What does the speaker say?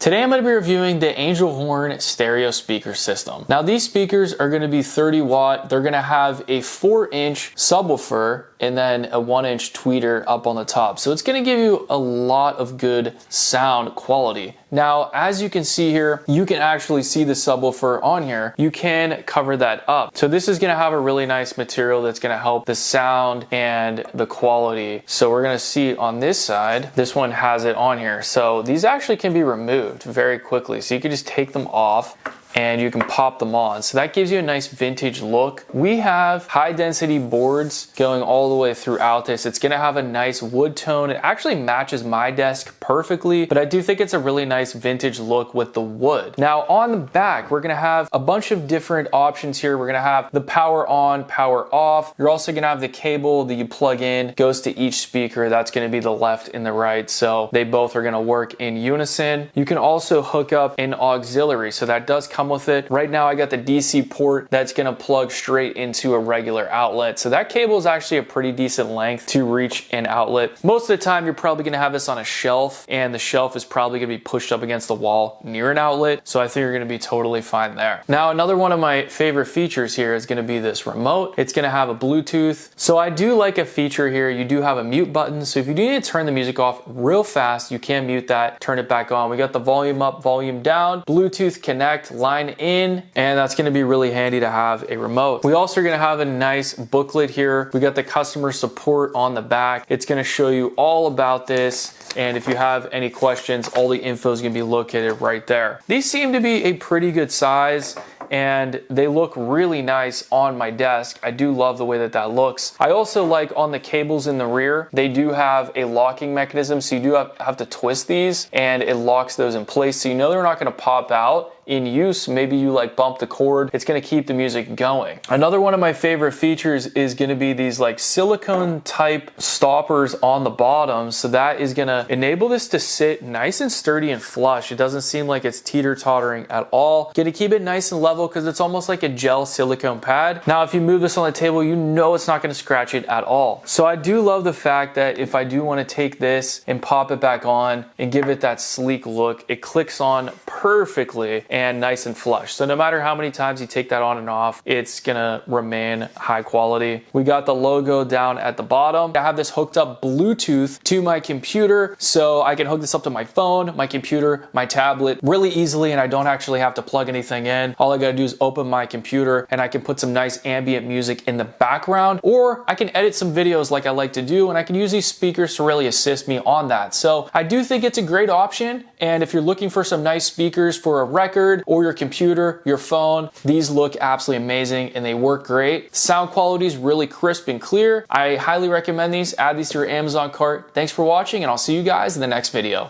Today I'm going to be reviewing the Angel Horn stereo speaker system. Now these speakers are going to be 30 watt. They're going to have a 4-inch subwoofer and then a 1-inch tweeter up on the top. So it's going to give you a lot of good sound quality. Now, as you can see here, you can actually see the subwoofer on here. You can cover that up. So this is going to have a really nice material that's going to help the sound and the quality. So we're going to see on this side, this one has it on here. So these actually can be removed very quickly. So you can just take them off and you can pop them on. So that gives you a nice vintage look. We have high density boards going all the way throughout this. It's gonna have a nice wood tone. It actually matches my desk perfectly, but I do think it's a really nice vintage look with the wood. Now on the back, we're gonna have a bunch of different options here. We're gonna have the power on, power off. You're also gonna have the cable that you plug in, goes to each speaker. That's gonna be the left and the right. So they both are gonna work in unison. You can also hook up an auxiliary. So that does come with it. Right now I got the DC port that's gonna plug straight into a regular outlet. So that cable is actually a pretty decent length to reach an outlet. Most of the time you're probably gonna have this on a shelf, and the shelf is probably gonna be pushed up against the wall near an outlet. So I think you're gonna be totally fine there. Now another one of my favorite features here is gonna be this remote. It's gonna have a Bluetooth. So I do like a feature here. You do have a mute button. So if you do need to turn the music off real fast, you can mute that, turn it back on. We got the volume up, volume down, Bluetooth connect, line in, and that's going to be really handy to have a remote. We also are going to have a nice booklet here. We got the customer support on the back. It's going to show you all about this, and if you have any questions, all the info is going to be located right there. These seem to be a pretty good size, and they look really nice on my desk. I do love the way that that looks. I also like on the cables in the rear, they do have a locking mechanism, so you do have to twist these, and it locks those in place, so you know they're not going to pop out in use. Maybe you like bump the cord, it's gonna keep the music going. Another one of my favorite features is gonna be these like silicone type stoppers on the bottom. So that is gonna enable this to sit nice and sturdy and flush. It doesn't seem like it's teeter-tottering at all. Gonna keep it nice and level because it's almost like a gel silicone pad. Now, if you move this on the table, you know it's not gonna scratch it at all. So I do love the fact that if I do wanna take this and pop it back on and give it that sleek look, it clicks on perfectly and nice and flush. So no matter how many times you take that on and off, it's gonna remain high quality. We got the logo down at the bottom. I have this hooked up Bluetooth to my computer, so I can hook this up to my phone, my computer, my tablet really easily, and I don't actually have to plug anything in. All I gotta do is open my computer and I can put some nice ambient music in the background, or I can edit some videos like I like to do, and I can use these speakers to really assist me on that. So I do think it's a great option, and if you're looking for some nice speakers for a record or your computer, your phone, these look absolutely amazing and they work great. Sound quality is really crisp and clear. I highly recommend these. Add these to your Amazon cart. Thanks for watching, and I'll see you guys in the next video.